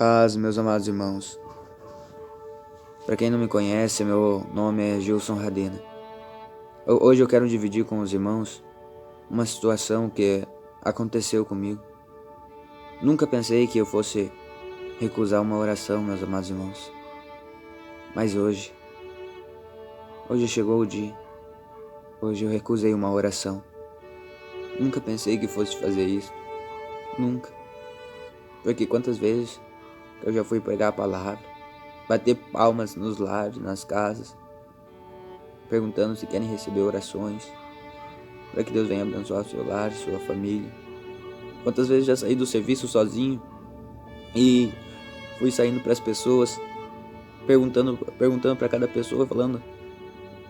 Paz, meus amados irmãos. Para quem não me conhece, meu nome é Gilson Radena. Hoje eu quero dividir com os irmãos uma situação que aconteceu comigo. Nunca pensei que eu fosse recusar uma oração, meus amados irmãos. Mas hoje chegou o dia. Hoje eu recusei uma oração. Nunca pensei que fosse fazer isso. Nunca. Porque quantas vezes eu já fui pregar a palavra, bater palmas nos lares, nas casas, perguntando se querem receber orações, para que Deus venha abençoar seu lar, sua família. Quantas vezes já saí do serviço sozinho e fui saindo para as pessoas, perguntando para cada pessoa, falando: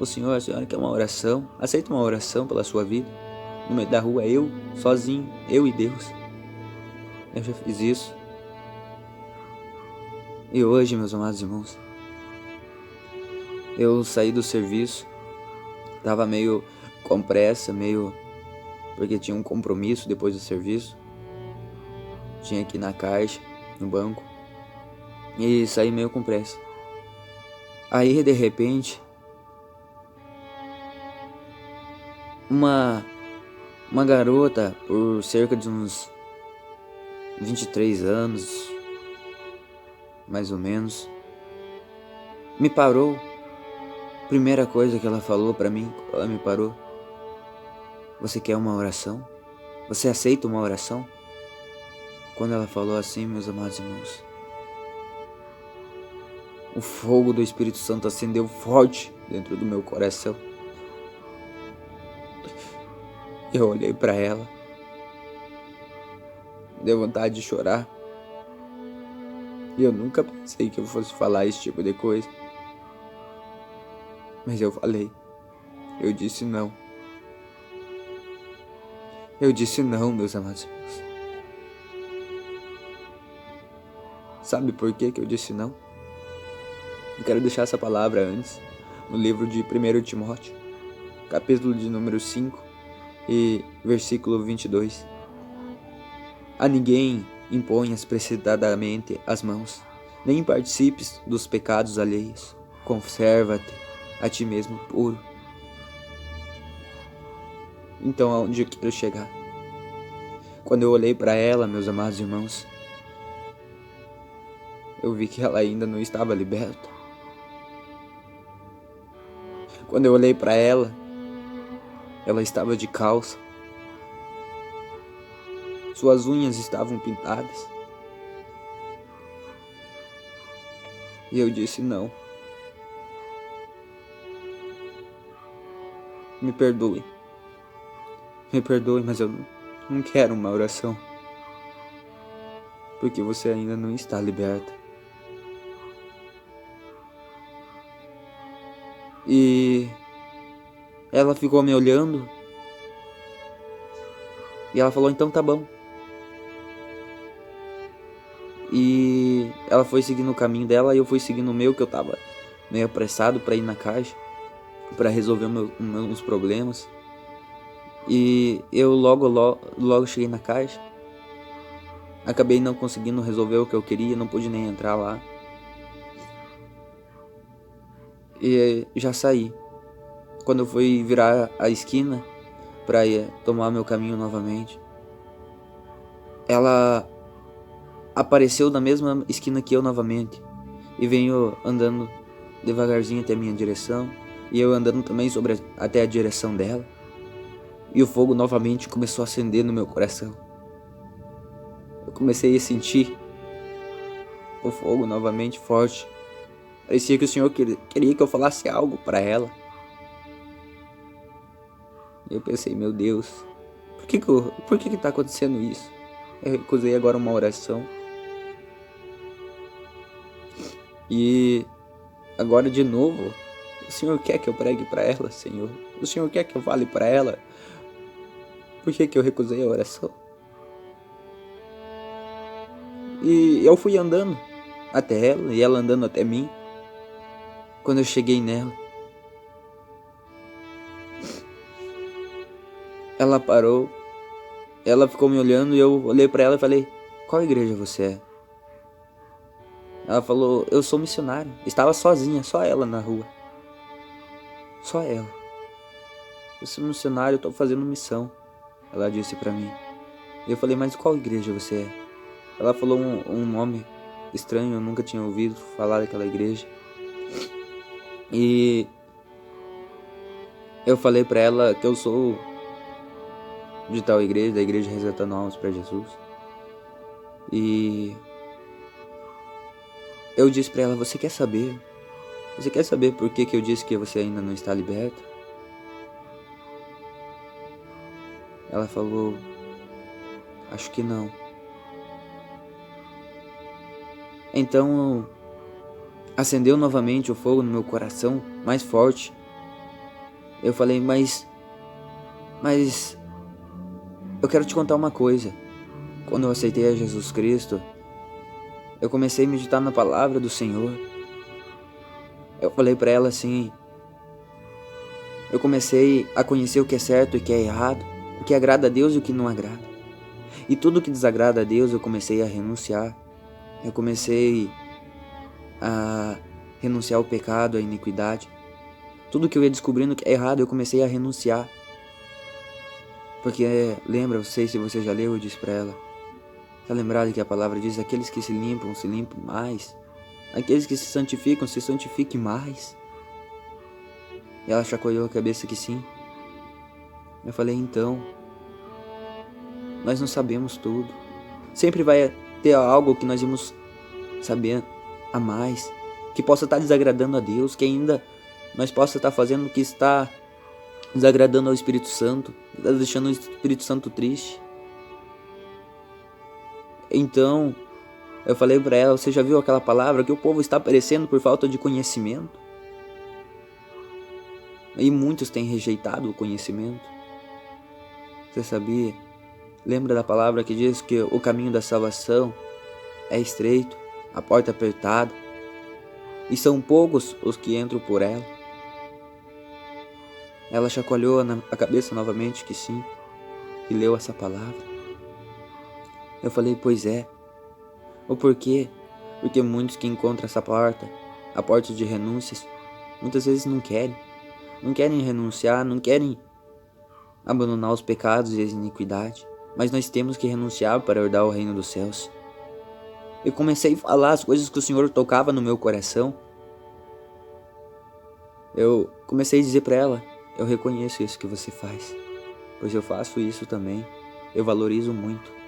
a senhora quer uma oração? Aceita uma oração pela sua vida? No meio da rua, eu, sozinho, eu e Deus. Eu já fiz isso. E hoje, meus amados irmãos, eu saí do serviço, tava meio com pressa, porque tinha um compromisso depois do serviço. Tinha que ir na caixa, no banco, e saí meio com pressa. Aí, de repente, uma garota, por cerca de uns 23 anos, mais ou menos, me parou. Primeira coisa que ela falou pra mim, ela me parou: você quer uma oração? Você aceita uma oração? Quando ela falou assim, meus amados irmãos, o fogo do Espírito Santo acendeu forte dentro do meu coração. Eu olhei pra ela, deu vontade de chorar. E eu nunca pensei que eu fosse falar esse tipo de coisa. Mas eu falei. Eu disse não. Eu disse não, meus amados irmãos. Sabe por que eu disse não? Eu quero deixar essa palavra antes, no livro de 1 Timóteo, capítulo de número 5 e versículo 22. A ninguém imponhas precipitadamente as mãos, nem participes dos pecados alheios. Conserva-te a ti mesmo puro. Então, aonde eu quero chegar? Quando eu olhei para ela, meus amados irmãos, eu vi que ela ainda não estava liberta. Quando eu olhei para ela estava de calça. Suas unhas estavam pintadas. E eu disse não. Me perdoe, mas eu não quero uma oração, porque você ainda não está liberta. E ela ficou me olhando e ela falou: então tá bom. E ela foi seguindo o caminho dela e eu fui seguindo o meu, que eu tava meio apressado para ir na caixa, para resolver meus problemas. E eu logo cheguei na caixa. Acabei não conseguindo resolver o que eu queria, não pude nem entrar lá. E já saí. Quando eu fui virar a esquina para ir tomar meu caminho novamente, ela apareceu na mesma esquina que eu novamente e veio andando devagarzinho até a minha direção, e eu andando também até a direção dela. E o fogo novamente começou a acender no meu coração. Eu comecei a sentir o fogo novamente forte. Parecia que o Senhor queria que eu falasse algo para ela. E eu pensei: meu Deus, por que tá acontecendo isso? Eu recusei agora uma oração. E agora de novo, o Senhor quer que eu pregue para ela, Senhor? O Senhor quer que eu fale para ela? Por que eu recusei a oração? E eu fui andando até ela, e ela andando até mim. Quando eu cheguei nela, ela parou, ela ficou me olhando e eu olhei para ela e falei: qual igreja você é? Ela falou, eu sou missionário. Estava sozinha, só ela na rua. Só ela. Eu sou missionário, eu tô fazendo missão. Ela disse pra mim. Eu falei, mas qual igreja você é? Ela falou um nome estranho, eu nunca tinha ouvido falar daquela igreja. E eu falei pra ela que eu sou de tal igreja, da igreja Resgatando Almas pra Jesus. E eu disse pra ela, você quer saber? Você quer saber por que eu disse que você ainda não está liberto? Ela falou, acho que não. Então acendeu novamente o fogo no meu coração, mais forte. Eu falei, mas eu quero te contar uma coisa. Quando eu aceitei a Jesus Cristo, eu comecei a meditar na palavra do Senhor. Eu falei pra ela assim, eu comecei a conhecer o que é certo e o que é errado, o que agrada a Deus e o que não agrada. E tudo que desagrada a Deus eu comecei a renunciar. Eu comecei a renunciar ao pecado, à iniquidade. Tudo que eu ia descobrindo que é errado eu comecei a renunciar. Porque lembra, não sei se você já leu, eu disse pra ela. Tá lembrado que a palavra diz, aqueles que se limpam mais. Aqueles que se santifiquem mais. E ela chacoalhou a cabeça que sim. Eu falei, então, nós não sabemos tudo. Sempre vai ter algo que nós vamos saber a mais, que possa estar desagradando a Deus, que ainda nós possa estar fazendo o que está desagradando ao Espírito Santo, está deixando o Espírito Santo triste. Então, eu falei para ela, você já viu aquela palavra que o povo está perecendo por falta de conhecimento? E muitos têm rejeitado o conhecimento. Você sabia? Lembra da palavra que diz que o caminho da salvação é estreito, a porta apertada, e são poucos os que entram por ela? Ela chacoalhou a cabeça novamente que sim, e leu essa palavra. Eu falei, pois é. O porquê? Porque muitos que encontram essa porta, a porta de renúncias, muitas vezes não querem renunciar, não querem abandonar os pecados e as iniquidades, mas nós temos que renunciar para herdar o reino dos céus. Eu comecei a falar as coisas que o Senhor tocava no meu coração. Eu comecei a dizer para ela, eu reconheço isso que você faz, pois eu faço isso também, eu valorizo muito.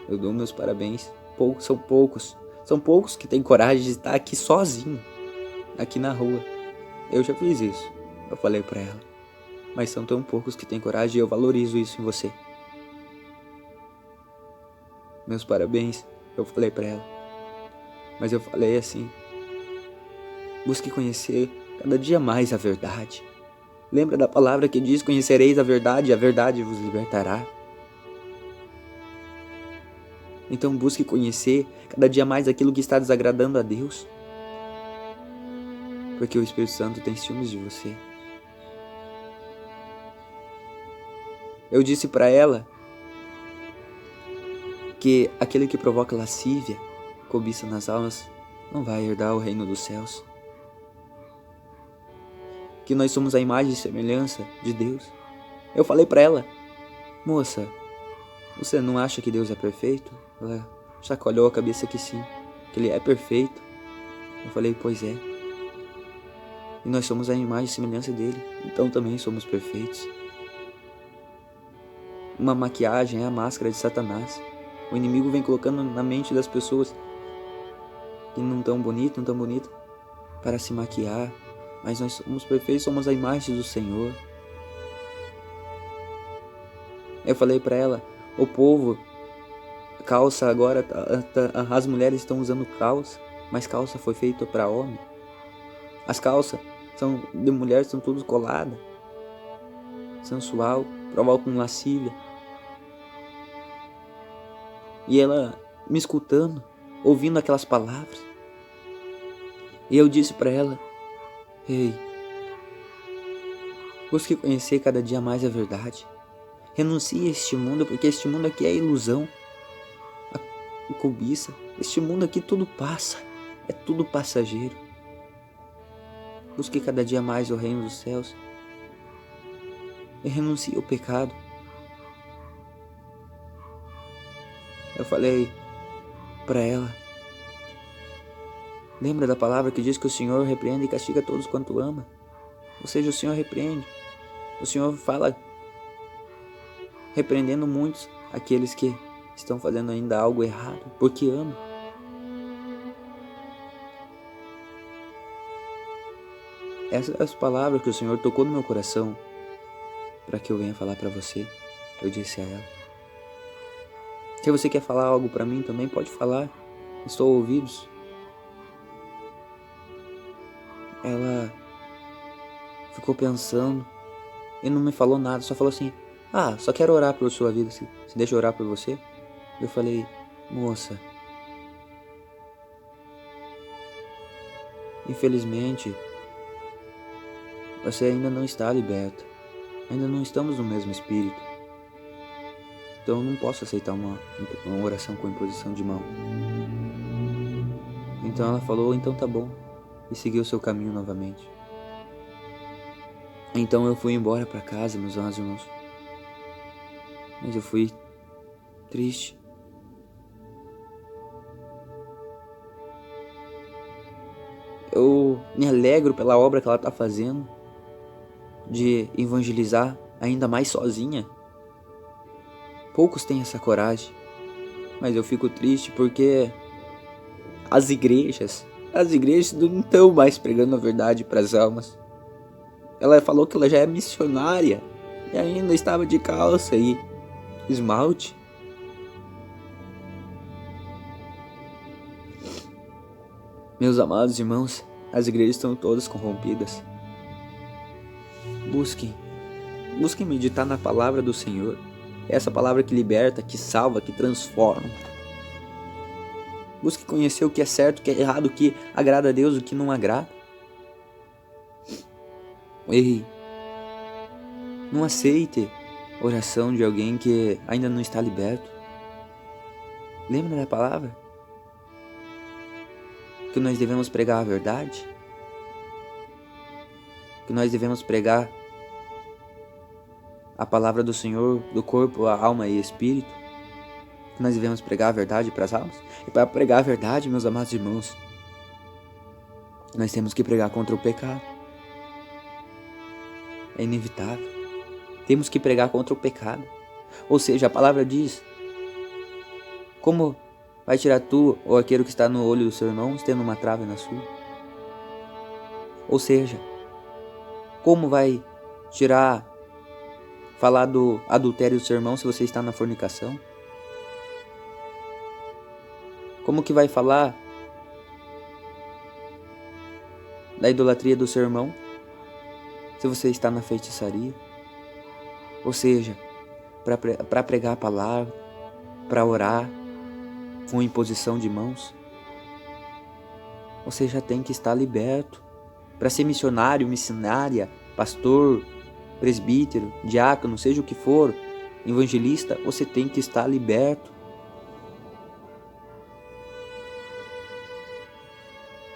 Eu dou meus parabéns, são poucos que têm coragem de estar aqui sozinho, aqui na rua. Eu já fiz isso, eu falei para ela, mas são tão poucos que têm coragem e eu valorizo isso em você. Meus parabéns, eu falei para ela, mas eu falei assim, busque conhecer cada dia mais a verdade. Lembra da palavra que diz, conhecereis a verdade e a verdade vos libertará. Então busque conhecer cada dia mais aquilo que está desagradando a Deus. Porque o Espírito Santo tem ciúmes de você. Eu disse para ela que aquele que provoca lascívia, cobiça nas almas, não vai herdar o reino dos céus. Que nós somos a imagem e semelhança de Deus. Eu falei para ela, moça, você não acha que Deus é perfeito? Ela chacoalhou a cabeça que sim, que Ele é perfeito. Eu falei, pois é. E nós somos a imagem e semelhança dele, então também somos perfeitos. Uma maquiagem é a máscara de Satanás. O inimigo vem colocando na mente das pessoas que não tão bonito, para se maquiar. Mas nós somos perfeitos, somos a imagem do Senhor. Eu falei para ela, o povo, calça agora, as mulheres estão usando calça, mas calça foi feita para homem. As calças de mulher são tudo coladas, sensual, provocam lascívia. E ela me escutando, ouvindo aquelas palavras. E eu disse para ela, ei, busque conhecer cada dia mais a verdade. Renuncie a este mundo, porque este mundo aqui é ilusão, a cobiça. Este mundo aqui tudo passa. é tudo passageiro. Busque cada dia mais o reino dos céus e renuncie ao pecado. Eu falei para ela: lembra da palavra que diz que o Senhor repreende e castiga todos quanto ama? Ou seja, o Senhor repreende. O Senhor fala repreendendo muitos aqueles que estão fazendo ainda algo errado, porque ama. Essas são as palavras que o Senhor tocou no meu coração para que eu venha falar para você. Eu disse a ela: se você quer falar algo para mim também, pode falar. Estou a ouvidos. Ela ficou pensando e não me falou nada, só falou assim: só quero orar por sua vida, se deixa eu orar por você? Eu falei: moça, infelizmente você ainda não está liberta, ainda não estamos no mesmo espírito, então eu não posso aceitar uma oração com imposição de mão. Então ela falou: então tá bom, e seguiu seu caminho novamente. Então eu fui embora para casa, meus amados irmãos, mas eu fui triste. Eu me alegro pela obra que ela está fazendo, de evangelizar ainda mais sozinha. Poucos têm essa coragem, mas eu fico triste porque as igrejas não estão mais pregando a verdade para as almas. Ela falou que ela já é missionária e ainda estava de calça e esmalte. Meus amados irmãos, as igrejas estão todas corrompidas. Busquem meditar na palavra do Senhor. Essa palavra que liberta, que salva, que transforma. Busque conhecer o que é certo, o que é errado, o que agrada a Deus, o que não agrada. Ei, não aceite oração de alguém que ainda não está liberto. Lembra da palavra? Que nós devemos pregar a verdade. Que nós devemos pregar a palavra do Senhor, do corpo, a alma e espírito. Que nós devemos pregar a verdade para as almas. E para pregar a verdade, meus amados irmãos, nós temos que pregar contra o pecado. É inevitável. Temos que pregar contra o pecado. Ou seja, a palavra diz: como vai tirar tu ou aquele que está no olho do seu irmão, tendo uma trave na sua? Ou seja, como vai falar do adultério do seu irmão se você está na fornicação? Como que vai falar da idolatria do seu irmão se você está na feitiçaria? Ou seja, para pregar a palavra, para orar com imposição de mãos, você já tem que estar liberto. Para ser missionário, missionária, pastor, presbítero, diácono, seja o que for, evangelista, você tem que estar liberto.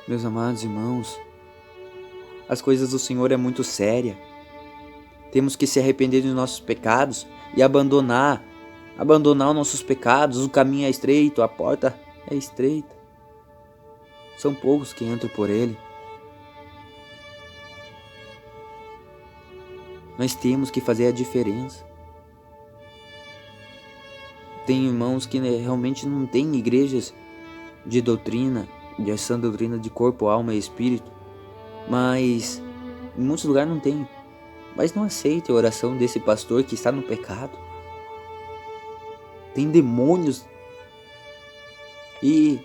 Meus amados irmãos, as coisas do Senhor é muito séria. Temos que se arrepender dos nossos pecados e abandonar os nossos pecados. O caminho é estreito, a porta é estreita. São poucos que entram por ele. Nós temos que fazer a diferença. Tem irmãos que realmente não têm igrejas de doutrina, de sã doutrina de corpo, alma e espírito, mas em muitos lugares não tem. Mas não aceite a oração desse pastor que está no pecado. Tem demônios e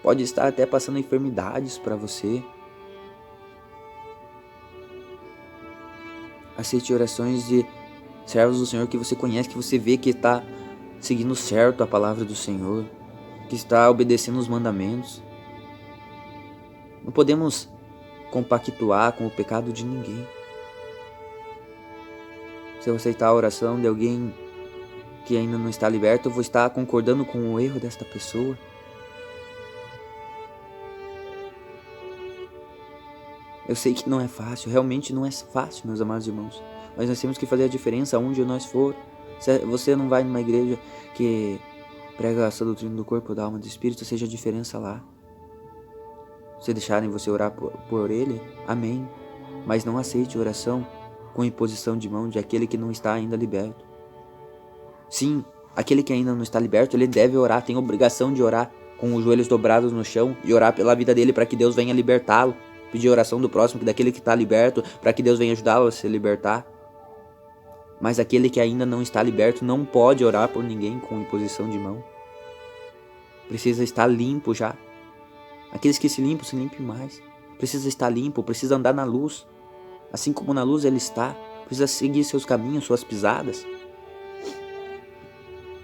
pode estar até passando enfermidades para você. Aceite orações de servos do Senhor que você conhece, que você vê que está seguindo certo a palavra do Senhor, que está obedecendo os mandamentos. Não podemos compactuar com o pecado de ninguém. Se eu aceitar a oração de alguém que ainda não está liberto, eu vou estar concordando com o erro desta pessoa. Eu sei que não é fácil, realmente não é fácil, meus amados irmãos. Mas nós temos que fazer a diferença aonde nós for. Você não vai numa igreja que prega essa doutrina do corpo, da alma e do espírito, seja a diferença lá. Se deixarem você orar por ele, amém. Mas não aceite oração com imposição de mão de aquele que não está ainda liberto. Sim, aquele que ainda não está liberto, ele deve orar, tem obrigação de orar com os joelhos dobrados no chão e orar pela vida dele para que Deus venha libertá-lo. Pedir oração do próximo, daquele que está liberto, para que Deus venha ajudá-lo a se libertar. Mas aquele que ainda não está liberto não pode orar por ninguém com imposição de mão. Precisa estar limpo já. Aqueles que se limpem mais. Precisa estar limpo, precisa andar na luz. Assim como na luz ele está, precisa seguir seus caminhos, suas pisadas.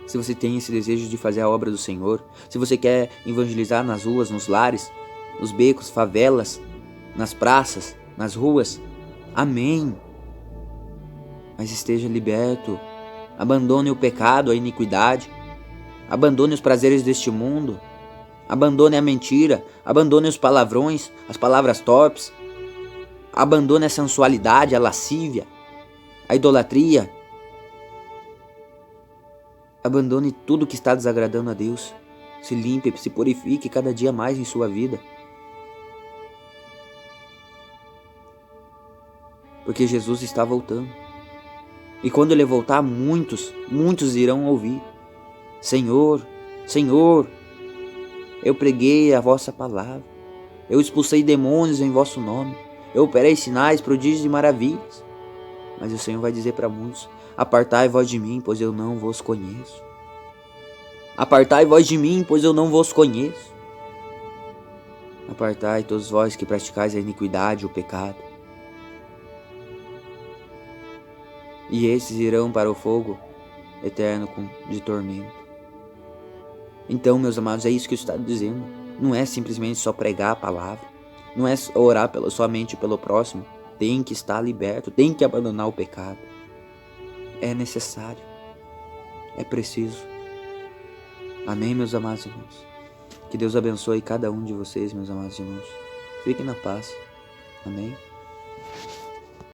Se você tem esse desejo de fazer a obra do Senhor, se você quer evangelizar nas ruas, nos lares, nos becos, favelas, nas praças, nas ruas, amém. Mas esteja liberto. Abandone o pecado, a iniquidade. Abandone os prazeres deste mundo. Abandone a mentira. Abandone os palavrões, as palavras torpes. Abandone a sensualidade, a lascívia, a idolatria. Abandone tudo que está desagradando a Deus. Se limpe, se purifique cada dia mais em sua vida. Porque Jesus está voltando. E quando ele voltar, muitos irão ouvir: Senhor, Senhor, eu preguei a vossa palavra, eu expulsei demônios em vosso nome, eu operei sinais, prodígios e maravilhas. Mas o Senhor vai dizer para muitos: apartai vós de mim, pois eu não vos conheço. Apartai vós de mim, pois eu não vos conheço. Apartai todos vós que praticais a iniquidade, o pecado. E esses irão para o fogo eterno de tormento. Então, meus amados, é isso que eu estou dizendo. Não é simplesmente só pregar a palavra. Não é orar somente pelo próximo. Tem que estar liberto, tem que abandonar o pecado. É necessário. É preciso. Amém, meus amados irmãos? Que Deus abençoe cada um de vocês, meus amados irmãos. Fiquem na paz. Amém?